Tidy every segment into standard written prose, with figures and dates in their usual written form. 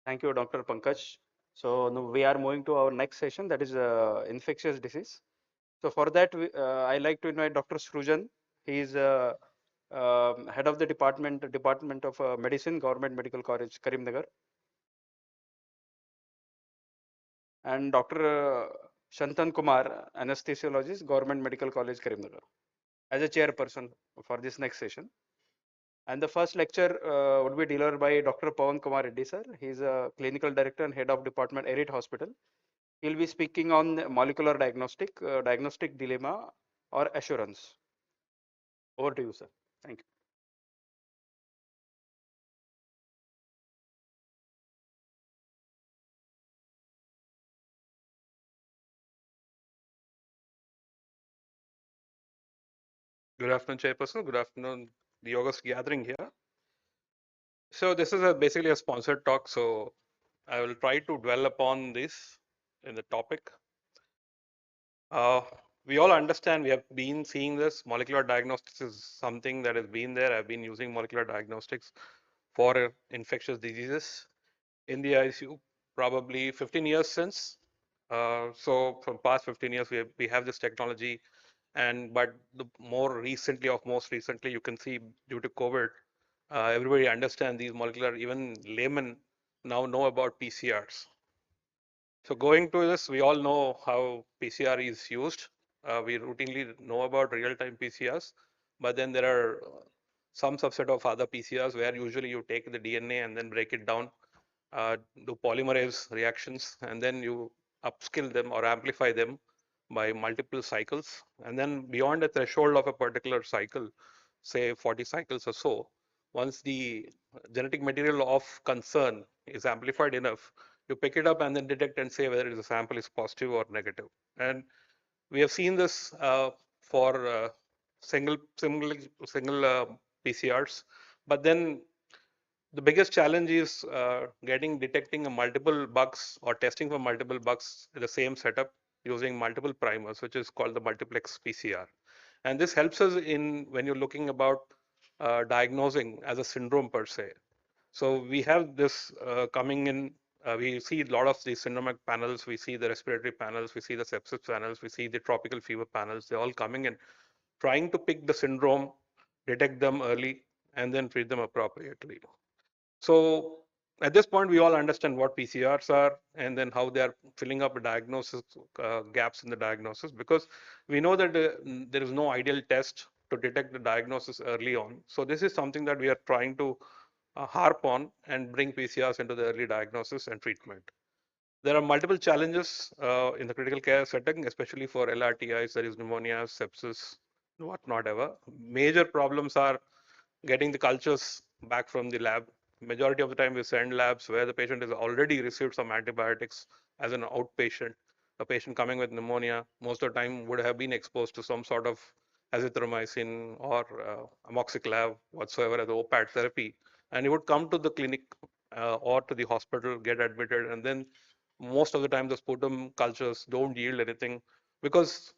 Thank you, Dr. Pankaj. So now we are moving to our next session, that is infectious disease. So for that, I like to invite Dr. Srujan. He is head of the Department of Medicine, Government Medical College, Karimnagar, and Dr. Shantan Kumar, anesthesiologist, Government Medical College, Karimnagar, as a chairperson for this next session. And the first lecture would be delivered by Dr. Pavan Kumar Reddy, sir. He is a clinical director and head of department, Erit Hospital. He'll be speaking on molecular diagnostic dilemma or assurance. Over to you, sir. Thank you. Good afternoon, Chairperson. Good afternoon, the August gathering here. So this is basically a sponsored talk, so I will try to dwell upon this in the topic. Uh, we all understand, we have been seeing this. Molecular diagnostics is something that has been there. I've been using molecular diagnostics for infectious diseases in the ICU probably 15 years since. So from past 15 years, we have this technology, but the most recently, you can see due to COVID, everybody understand these molecular, even laymen now know about PCRs. So going to this, we all know how PCR is used. We routinely know about real-time PCRs, but then there are some subset of other PCRs where usually you take the DNA and then break it down, do polymerase reactions, and then you upskill them or amplify them by multiple cycles. And then beyond a threshold of a particular cycle, say 40 cycles or so, once the genetic material of concern is amplified enough, you pick it up and then detect and say whether the sample is positive or negative. And we have seen this for single single single PCRs, but then the biggest challenge is detecting a multiple bugs or testing for multiple bugs in the same setup using multiple primers, which is called the multiplex PCR. And this helps us in when you're looking about diagnosing as a syndrome per se. So we have this coming in. We see a lot of the syndromic panels. We see the respiratory panels. We see the sepsis panels. We see the tropical fever panels. They're all coming in, trying to pick the syndrome, detect them early, and then treat them appropriately. So at this point, we all understand what PCRs are and then how they are filling up diagnosis gaps in the diagnosis, because we know that there is no ideal test to detect the diagnosis early on. So this is something that we are trying to harp on and bring PCRs into the early diagnosis and treatment. There are multiple challenges in the critical care setting, especially for LRTIs, that is pneumonia, sepsis, whatnot ever. Major problems are getting the cultures back from the lab. Majority of the time we send labs where the patient has already received some antibiotics as an outpatient. A patient coming with pneumonia most of the time would have been exposed to some sort of azithromycin or amoxiclav whatsoever as OPAT therapy, and he would come to the clinic or to the hospital, get admitted, and then most of the time the sputum cultures don't yield anything, because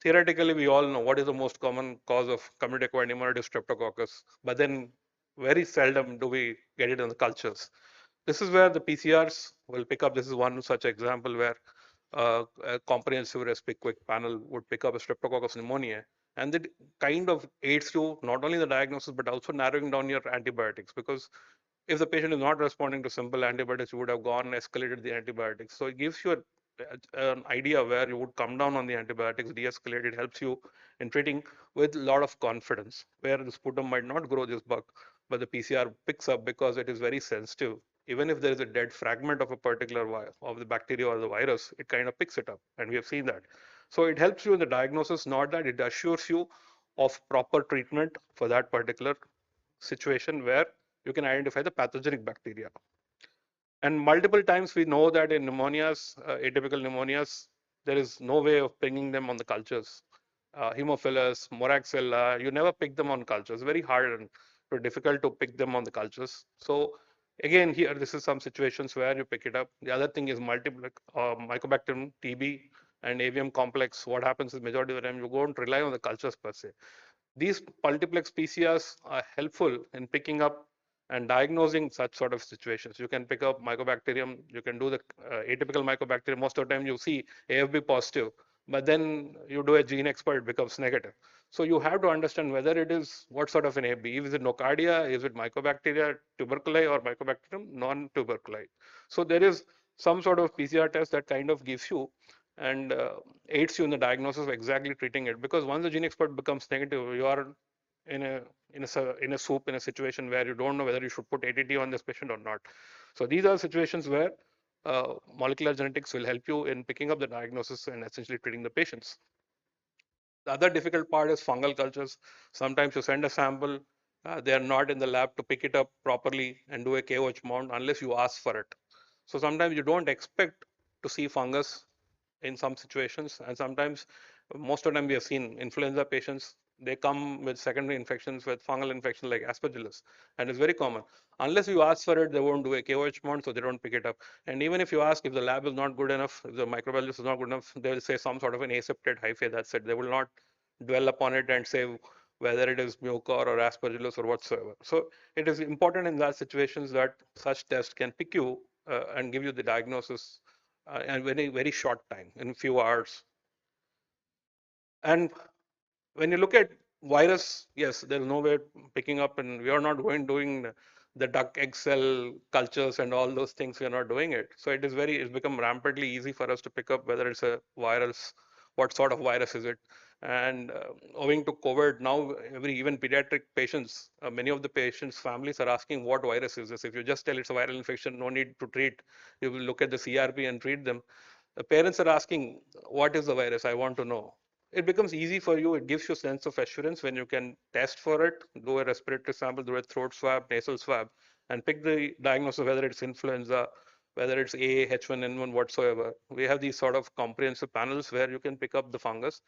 theoretically we all know what is the most common cause of community acquired pneumonitis, streptococcus, but then very seldom do we get it in the cultures. This is where the PCRs will pick up. This is one such example where a comprehensive Respic panel would pick up a streptococcus pneumonia, and it kind of aids you not only in the diagnosis but also narrowing down your antibiotics, because if the patient is not responding to simple antibiotics, you would have gone and escalated the antibiotics. So it gives you an idea where you would come down on the antibiotics, de-escalate. It helps you in treating with a lot of confidence, where the sputum might not grow this bug, but the PCR picks up because it is very sensitive. Even if there is a dead fragment of a particular of the bacteria or the virus, it kind of picks it up, and we have seen that. So it helps you in the diagnosis, not that it assures you of proper treatment for that particular situation where you can identify the pathogenic bacteria. And multiple times we know that in pneumonias, atypical pneumonias, there is no way of bringing them on the cultures. Hemophilus, Moraxella, you never pick them on cultures. Very hard and very difficult to pick them on the cultures. So again, here, this is some situations where you pick it up. The other thing is multiple Mycobacterium TB and avium complex. What happens is majority of the time you don't rely on the cultures per se. These multiplex PCRs are helpful in picking up and diagnosing such sort of situations. You can pick up mycobacterium, you can do the atypical mycobacterium. Most of the time you see AFB positive, but then you do a gene expert, it becomes negative. So you have to understand whether it is what sort of an AFB. Is it nocardia? Is it mycobacteria tuberculi or mycobacterium non-tuberculi? So there is some sort of PCR test that kind of gives you and aids you in the diagnosis of exactly treating it. Because once the gene expert becomes negative, you are in a in a soup, in a situation where you don't know whether you should put ATT on this patient or not. So these are situations where molecular genetics will help you in picking up the diagnosis and essentially treating the patients. The other difficult part is fungal cultures. Sometimes you send a sample, they are not in the lab to pick it up properly and do a KOH mount unless you ask for it. So sometimes you don't expect to see fungus in some situations, and sometimes, most of the time we have seen influenza patients, they come with secondary infections with fungal infection like aspergillus, and it's very common. Unless you ask for it, they won't do a KOH mount, so they don't pick it up. And even if you ask, if the lab is not good enough, if the microbiologist is not good enough, they will say some sort of an aseptate hyphae, that's it. They will not dwell upon it and say whether it is mucor or aspergillus or whatsoever. So it is important in that situations that such tests can pick you and give you the diagnosis in very short time, in few hours. And when you look at virus, yes, there's no way picking up, and we are not going doing the duck egg cell cultures and all those things. We are not doing it. So it's become rampantly easy for us to pick up whether it's a virus, what sort of virus is it. And owing to COVID, now even pediatric patients, many of the patients' families are asking what virus is this. If you just tell it's a viral infection, no need to treat. You will look at the CRP and treat them. The parents are asking, what is the virus? I want to know. It becomes easy for you. It gives you a sense of assurance when you can test for it, do a respiratory sample, do a throat swab, nasal swab, and pick the diagnosis, whether it's influenza, whether it's A, H1N1, whatsoever. We have these sort of comprehensive panels where you can pick up the fungus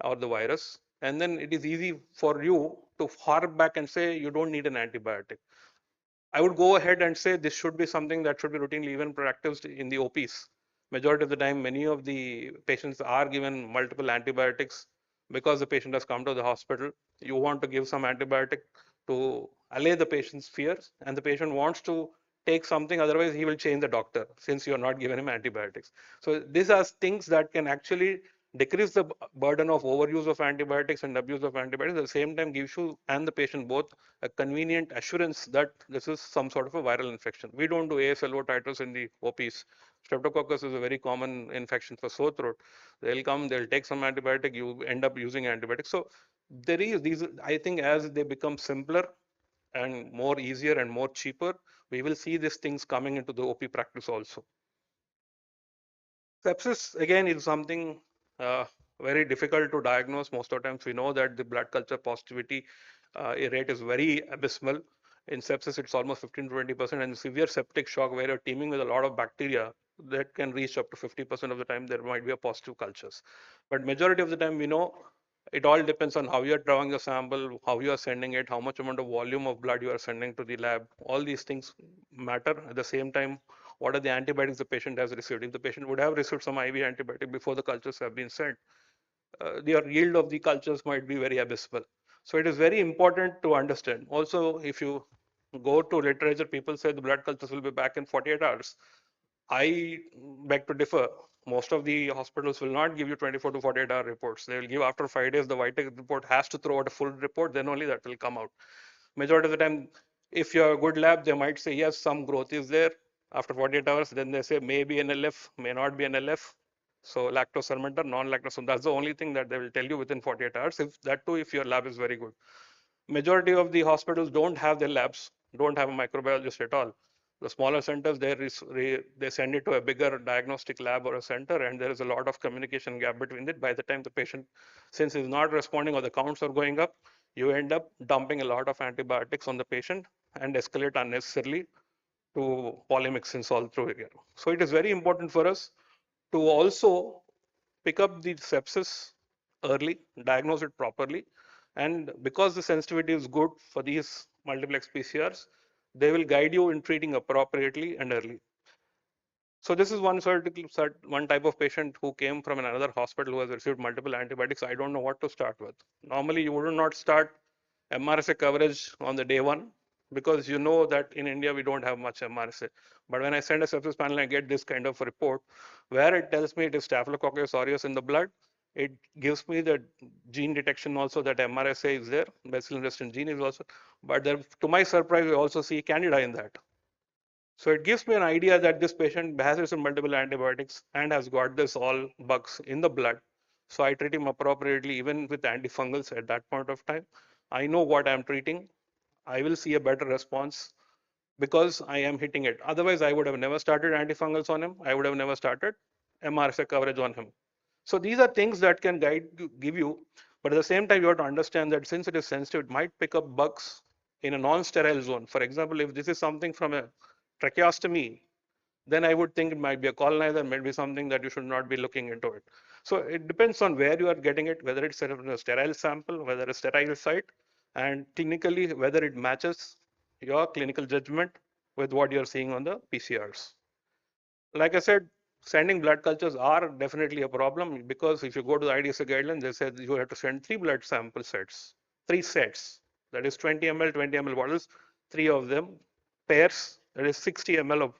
or the virus. And then it is easy for you to hark back and say you don't need an antibiotic. I would go ahead and say this should be something that should be routinely even practiced in the OPs. Majority of the time, many of the patients are given multiple antibiotics because the patient has come to the hospital. You want to give some antibiotic to allay the patient's fears, and the patient wants to take something, otherwise he will change the doctor since you are not giving him antibiotics. So these are things that can actually decrease the burden of overuse of antibiotics and abuse of antibiotics. At the same time, gives you and the patient both a convenient assurance that this is some sort of a viral infection. We don't do ASLO titers in the OPs. Streptococcus is a very common infection for sore throat. They'll come, they'll take some antibiotic, you end up using antibiotics. So there is these, I think as they become simpler and more easier and more cheaper, we will see these things coming into the OP practice also. Sepsis, again, is something very difficult to diagnose. Most of the times we know that the blood culture positivity rate is very abysmal. In sepsis, it's almost 15 to 20%, and severe septic shock, where you're teeming with a lot of bacteria, that can reach up to 50% of the time there might be a positive cultures. But majority of the time we know it all depends on how you're drawing the sample, how you are sending it, how much amount of volume of blood you are sending to the lab. All these things matter. At the same time, what are the antibiotics the patient has received? If the patient would have received some IV antibiotic before the cultures have been sent, the yield of the cultures might be very abysmal. So it is very important to understand. Also, if you go to literature, people say the blood cultures will be back in 48 hours. I beg to differ. Most of the hospitals will not give you 24 to 48-hour reports. They will give after 5 days. The Vitek report has to throw out a full report. Then only that will come out. Majority of the time, if you're a good lab, they might say yes, some growth is there. After 48 hours, then they say maybe NLF, may not be NLF. So lactose fermenter, non-lactose. That's the only thing that they will tell you within 48 hours. If that too, if your lab is very good. Majority of the hospitals don't have their labs, don't have a microbiologist at all. The smaller centers, they send it to a bigger diagnostic lab or a center, and there is a lot of communication gap between it. By the time the patient, since he's not responding or the counts are going up, you end up dumping a lot of antibiotics on the patient and escalate unnecessarily to polymyxins all through again. So it is very important for us to also pick up the sepsis early, diagnose it properly, and because the sensitivity is good for these multiplex PCRs, they will guide you in treating appropriately and early. So this is one type of patient who came from another hospital who has received multiple antibiotics. I don't know what to start with. Normally, you would not start MRSA coverage on the day one because you know that in India we don't have much MRSA. But when I send a sepsis panel, I get this kind of a report where it tells me it is Staphylococcus aureus in the blood. It gives me the gene detection also that MRSA is there, bacillus-resistant gene is also. But there, to my surprise, we also see Candida in that. So it gives me an idea that this patient has received multiple antibiotics and has got this all bugs in the blood. So I treat him appropriately, even with antifungals at that point of time. I know what I'm treating. I will see a better response because I am hitting it. Otherwise, I would have never started antifungals on him. I would have never started MRSA coverage on him. So these are things that can guide you, give you, but at the same time, you have to understand that since it is sensitive, it might pick up bugs in a non-sterile zone. For example, if this is something from a tracheostomy, then I would think it might be a colonizer, maybe something that you should not be looking into it. So it depends on where you are getting it, whether it's a sterile sample, whether a sterile site, and clinically whether it matches your clinical judgment with what you're seeing on the PCRs. Like I said, sending blood cultures are definitely a problem because if you go to the IDSA guidelines, they said you have to send 3 blood sample sets, 3 sets. That is 20 ml, 20 ml bottles, 3 of them pairs. That is 60 ml of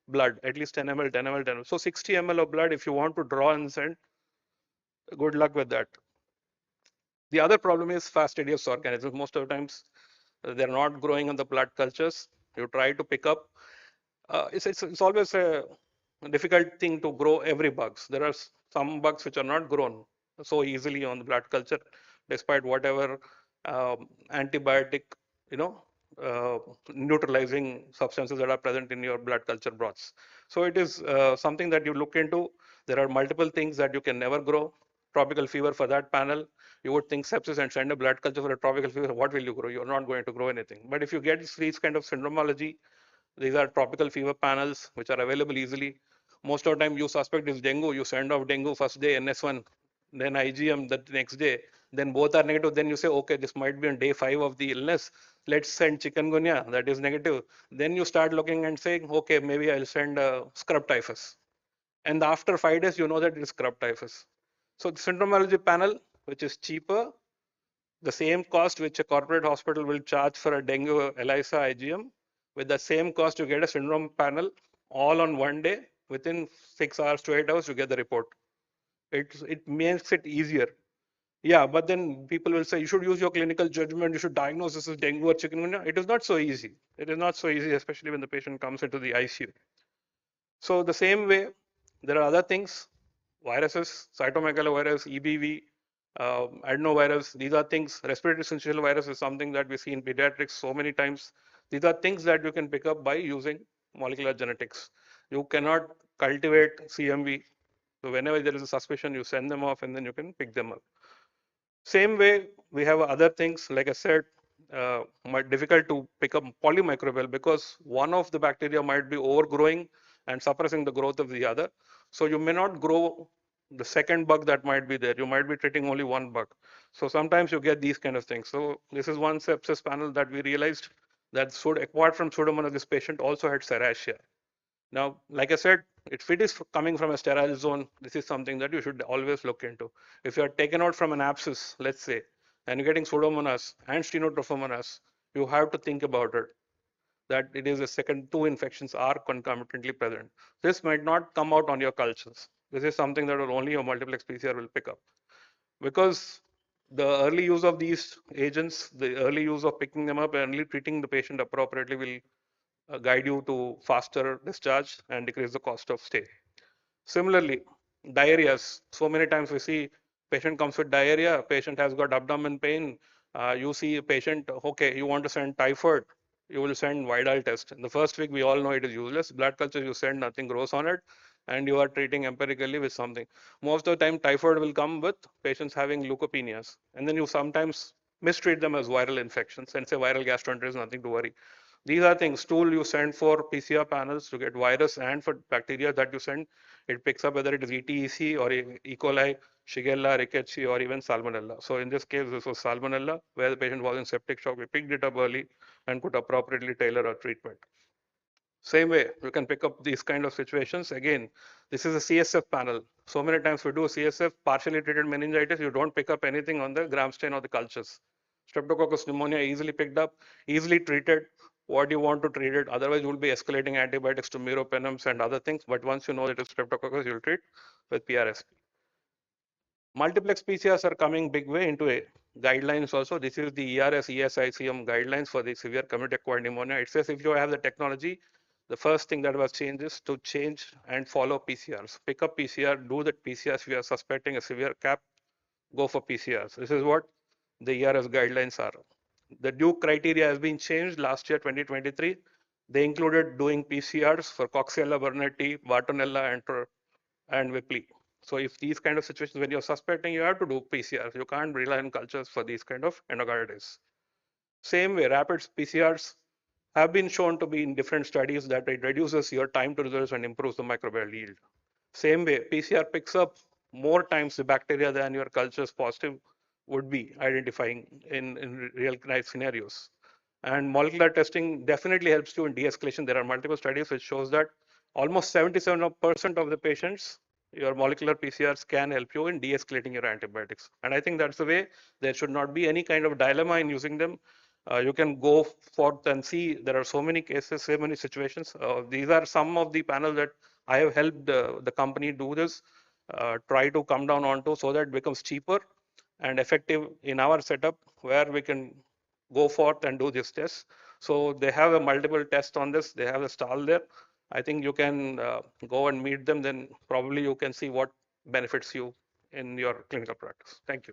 blood, at least 10 ml, 10 ml, 10 ml. So 60 ml of blood, if you want to draw and send, good luck with that. The other problem is fastidious organisms. Most of the times, they're not growing on the blood cultures. You try to pick up. It's always a difficult thing to grow every bugs. There are some bugs which are not grown so easily on the blood culture, despite whatever antibiotic, you know, neutralizing substances that are present in your blood culture broths. So it is something that you look into. There are multiple things that you can never grow. Tropical fever for that panel, you would think sepsis and send a blood culture for a tropical fever. What will you grow? You're not going to grow anything. But if you get these kind of syndromology, these are tropical fever panels which are available easily. Most of the time you suspect is dengue, you send off dengue first day NS1, then IgM the next day, then both are negative. Then you say, okay, this might be on day 5 of the illness. Let's send chikungunya, that is negative. Then you start looking and saying, okay, maybe I'll send scrub typhus. And after 5 days, you know that it is scrub typhus. So the syndromology panel, which is cheaper, the same cost which a corporate hospital will charge for a dengue ELISA IgM, with the same cost you get a syndrome panel all on one day. Within 6 hours to 8 hours, you get the report. It makes it easier. Yeah, but then people will say you should use your clinical judgment, you should diagnose this as dengue or chikungunya. It is not so easy. It is not so easy, especially when the patient comes into the ICU. So the same way, there are other things, viruses, cytomegalovirus, EBV, adenovirus. These are things. Respiratory syncytial virus is something that we see in pediatrics so many times. These are things that you can pick up by using molecular genetics. You cannot cultivate CMV. So whenever there is a suspicion, you send them off and then you can pick them up. Same way, we have other things, like I said, might difficult to pick up polymicrobial because one of the bacteria might be overgrowing and suppressing the growth of the other. So you may not grow the second bug that might be there. You might be treating only one bug. So sometimes you get these kind of things. So this is one sepsis panel that we realized that apart from Pseudomonas, this patient also had serratia. Now, like I said, if it is coming from a sterile zone, this is something that you should always look into. If you are taken out from an abscess, let's say, and you're getting Pseudomonas and Stenotrophomonas, you have to think about it, that it is the second 2 infections are concomitantly present. This might not come out on your cultures. This is something that only your multiplex PCR will pick up. Because the early use of these agents, the early use of picking them up and early treating the patient appropriately will guide you to faster discharge and decrease the cost of stay. Similarly, diarrheas. So many times we see patient comes with diarrhea, patient has got abdomen pain. You see a patient, okay, you want to send typhoid, you will send Vidal test. In the first week, we all know it is useless. Blood culture, you send, nothing grows on it, and you are treating empirically with something. Most of the time, typhoid will come with patients having leukopenias, and then you sometimes mistreat them as viral infections and say viral gastroenteritis, nothing to worry. These are things. Tool you send for PCR panels to get virus and for bacteria that you send, it picks up whether it is ETEC or E. coli, Shigella, Rickettsia, or even Salmonella. So in this case, this was Salmonella, where the patient was in septic shock. We picked it up early and could appropriately tailor our treatment. Same way, you can pick up these kind of situations. Again, this is a CSF panel. So many times we do CSF, partially treated meningitis, you don't pick up anything on the gram stain or the cultures. Streptococcus pneumonia easily picked up, easily treated. what you want to treat it. Otherwise, you will be escalating antibiotics to meropenems and other things. But once you know that it's streptococcus, you'll treat with PRSP. Multiplex PCRs are coming big way into a guidelines also. This is the ERS ESICM guidelines for the severe community acquired pneumonia. It says if you have the technology, the first thing that was changed is to change and follow PCRs. Pick up PCR, do that PCRs. If you are suspecting a severe CAP, go for PCRs. This is what the ERS guidelines are. The Duke criteria has been changed last year, 2023. They included doing PCRs for Coxiella burnetii, Bartonella, and Whipple. So if these kind of situations, when you're suspecting, you have to do PCRs. You can't rely on cultures for these kind of endocarditis. Same way, rapid PCRs have been shown to be in different studies that it reduces your time to results and improves the microbial yield. Same way, PCR picks up more times the bacteria than your cultures positive would be identifying in real life scenarios. And molecular testing definitely helps you in de-escalation. There are multiple studies which shows that almost 77% of the patients, your molecular PCRs can help you in de-escalating your antibiotics. And I think that's the way. There should not be any kind of dilemma in using them. You can go forth and see there are so many cases, so many situations. These are some of the panels that I have helped the company do this, try to come down onto so that it becomes cheaper and effective in our setup where we can go forth and do this test. So they have a multiple test on this. They have a stall there. I think you can go and meet them. Then probably you can see what benefits you in your clinical practice. Thank you.